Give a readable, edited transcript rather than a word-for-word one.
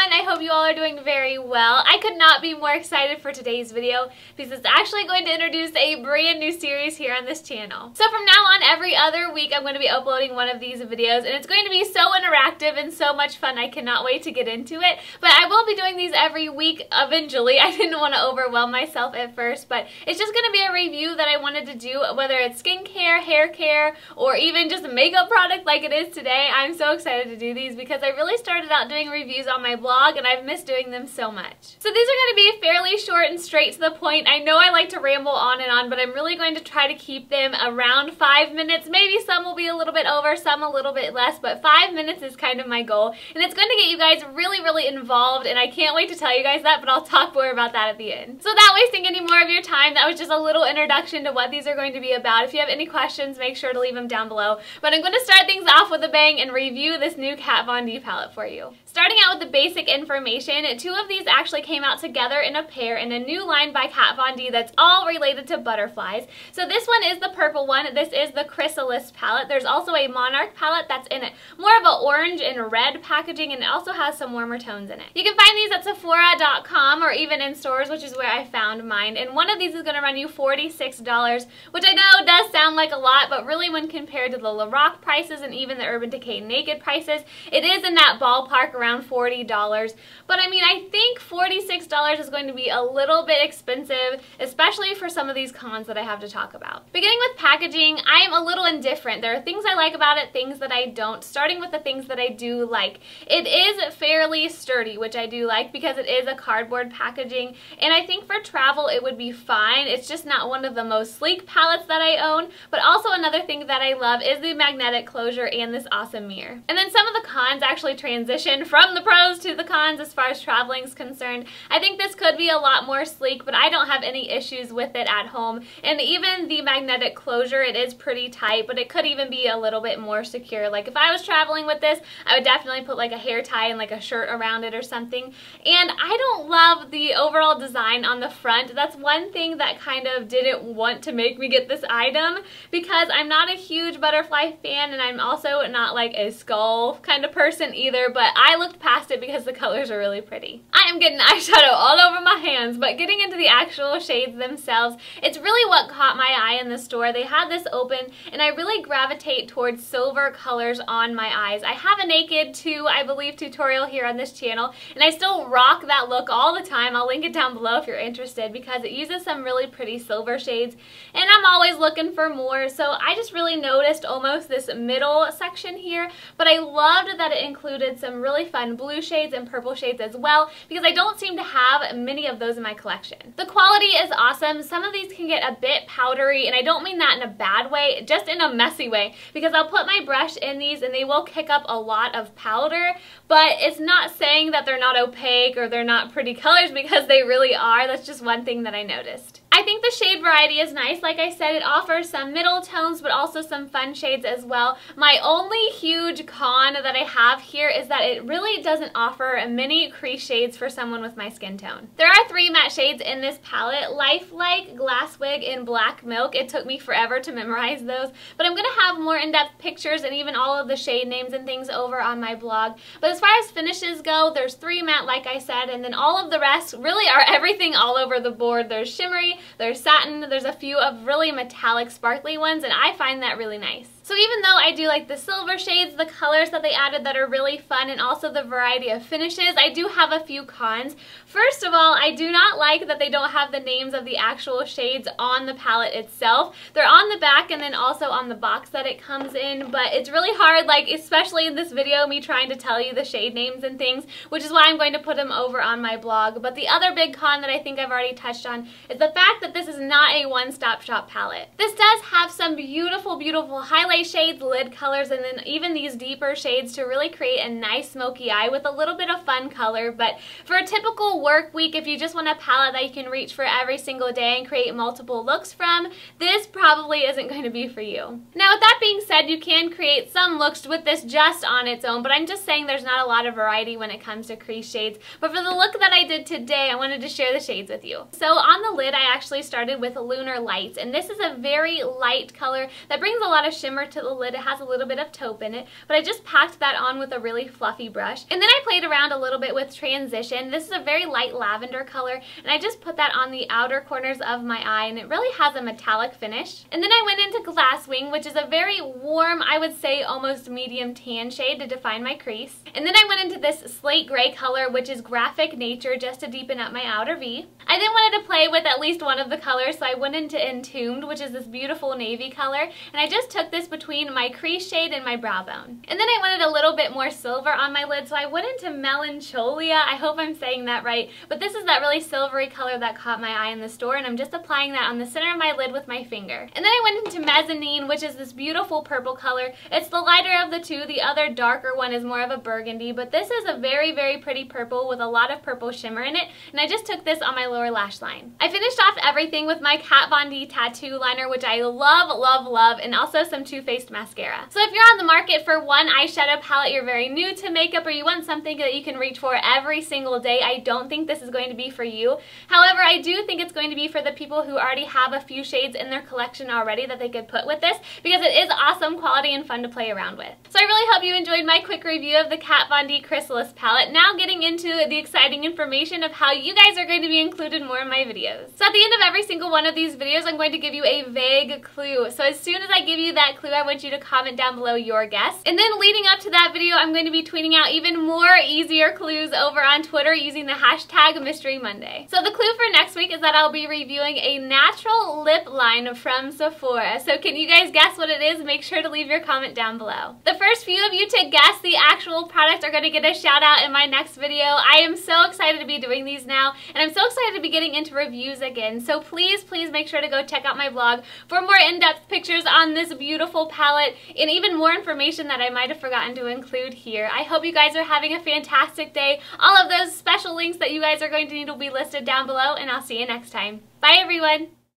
everyone, I hope you all are doing very well. I could not be more excited for today's video because it's actually going to introduce a brand new series here on this channel. So from now on, every other week I'm going to be uploading one of these videos, and it's going to be so interactive and so much fun. I cannot wait to get into it, but I will be doing these every week eventually. I didn't want to overwhelm myself at first, but it's just going to be a review that I wanted to do, whether it's skincare, hair care, or even just a makeup product like it is today. I'm so excited to do these because I really started out doing reviews on my blog and I've missed doing them so much. So these are going to be fairly short and straight to the point. I know I like to ramble on and on, but I'm really going to try to keep them around 5 minutes. Maybe some will be a little bit over, some a little bit less, but 5 minutes is kind of my goal. And it's going to get you guys really involved, and I can't wait to tell you guys that, but I'll talk more about that at the end. So without wasting any more of your time, that was just a little introduction to what these are going to be about. If you have any questions, make sure to leave them down below. But I'm going to start things off with a bang and review this new Kat Von D palette for you. Starting out with the basic information, two of these actually came out together in a pair in a new line by Kat Von D that's all related to butterflies. So this one is the purple one. This is the Chrysalis palette. There's also a Monarch palette that's in it more of an orange and red packaging, and it also has some warmer tones in it. You can find these at Sephora.com or even in stores, which is where I found mine. And one of these is going to run you $46, which I know does sound like a lot, but really when compared to the Lorac prices and even the Urban Decay Naked prices, it is in that ballpark around $40. But I mean, I think $46 is going to be a little bit expensive, especially for some of these cons that I have to talk about. Beginning with packaging, I am a little indifferent. There are things I like about it, things that I don't. Starting with the things that I do like. It is fairly sturdy, which I do like because it is a cardboard packaging, and I think for travel it would be fine. It's just not one of the most sleek palettes that I own, but also another thing that I love is the magnetic closure and this awesome mirror. And then some of the cons actually transition from the pros to the cons as far as traveling is concerned. I think this could be a lot more sleek, but I don't have any issues with it at home. And even the magnetic closure, it is pretty tight, but it could even be a little bit more secure. Like if I was traveling with this, I would definitely put like a hair tie and like a shirt around it or something. And I don't love the overall design on the front. That's one thing that kind of didn't want to make me get this item, because I'm not a huge butterfly fan, and I'm also not like a skull kind of person either, but I looked past it because the colors are really pretty. I am getting eyeshadow all over my hands, but getting into the actual shades themselves, it's really what caught my eye in the store. They had this open, and I really gravitate towards silver colors on my eyes. I have a Naked 2, I believe, tutorial here on this channel, and I still rock that look all the time. I'll link it down below if you're interested because it uses some really pretty silver shades, and I'm always looking for more. So I just really noticed almost this middle section here, but I loved that it included some really fun blue shades and purple shades as well, because I don't seem to have many of those in my collection. The quality is awesome. Some of these can get a bit powdery, and I don't mean that in a bad way, just in a messy way, because I'll put my brush in these and they will kick up a lot of powder, but it's not saying that they're not opaque or they're not pretty colors, because they really are. That's just one thing that I noticed. I think the shade variety is nice. Like I said, it offers some middle tones, but also some fun shades as well. My only huge con that I have here is that it really doesn't offer many crease shades for someone with my skin tone. There are 3 matte shades in this palette: Lifelike, Glass Wig, and Black Milk. It took me forever to memorize those, but I'm going to have more in-depth pictures and even all of the shade names and things over on my blog. But as far as finishes go, there's 3 matte, like I said, and then all of the rest really are everything all over the board. There's shimmery, there's satin, there's a few of really metallic sparkly ones, and I find that really nice. So even though I do like the silver shades, the colors that they added that are really fun, and also the variety of finishes, I do have a few cons. First of all, I do not like that they don't have the names of the actual shades on the palette itself. They're on the back and then also on the box that it comes in, but it's really hard, like especially in this video, me trying to tell you the shade names and things, which is why I'm going to put them over on my blog. But the other big con that I think I've already touched on is the fact that this is not a one-stop shop palette. This does have some beautiful highlight shades, lid colors, and then even these deeper shades to really create a nice smoky eye with a little bit of fun color. But for a typical work week, if you just want a palette that you can reach for every single day and create multiple looks from, this probably isn't going to be for you. Now with that being said, you can create some looks with this just on its own, but I'm just saying there's not a lot of variety when it comes to crease shades. But for the look that I did today, I wanted to share the shades with you. So on the lid, I actually started with Lunar Lights, and this is a very light color that brings a lot of shimmer shimmer to the lid. It has a little bit of taupe in it, but I just packed that on with a really fluffy brush. And then I played around a little bit with Transition. This is a very light lavender color, and I just put that on the outer corners of my eye, and it really has a metallic finish. And then I went into Glasswing, which is a very warm, I would say almost medium tan shade to define my crease. And then I went into this slate gray color, which is Graphic Nature, just to deepen up my outer V. I then wanted to play with at least one of the colors, so I went into Entombed, which is this beautiful navy color, and I just took this between my crease shade and my brow bone. And then I wanted a little bit more silver on my lid, so I went into Melancholia. I hope I'm saying that right, but this is that really silvery color that caught my eye in the store, and I'm just applying that on the center of my lid with my finger. And then I went into Mezzanine, which is this beautiful purple color. It's the lighter of the two. The other darker one is more of a burgundy, but this is a very, very pretty purple with a lot of purple shimmer in it, and I just took this on my lower lash line. I finished off everything with my Kat Von D tattoo liner, which I love, love, love, and also some Too Faced mascara. So if you're on the market for one eyeshadow palette, you're very new to makeup, or you want something that you can reach for every single day, I don't think this is going to be for you. However, I do think it's going to be for the people who already have a few shades in their collection already that they could put with this, because it is awesome quality and fun to play around with. So I really hope you enjoyed my quick review of the Kat Von D Chrysalis palette. Now getting into the exciting information of how you guys are going to be included more in my videos. So at the end of every single one of these videos, I'm going to give you a vague clue. So as soon as I give you that clue, I want you to comment down below your guess. And then leading up to that video, I'm going to be tweeting out even more easier clues over on Twitter using the hashtag Mystery Monday. So the clue for next week is that I'll be reviewing a natural lip line from Sephora. So can you guys guess what it is? Make sure to leave your comment down below. The first few of you to guess the actual product are going to get a shout out in my next video. I am so excited to be doing these now, and I'm so excited to be getting into reviews again. So please, please make sure to go check out my blog for more in-depth pictures on this beautiful palette and even more information that I might have forgotten to include here. I hope you guys are having a fantastic day. All of those special links that you guys are going to need will be listed down below, and I'll see you next time. Bye everyone!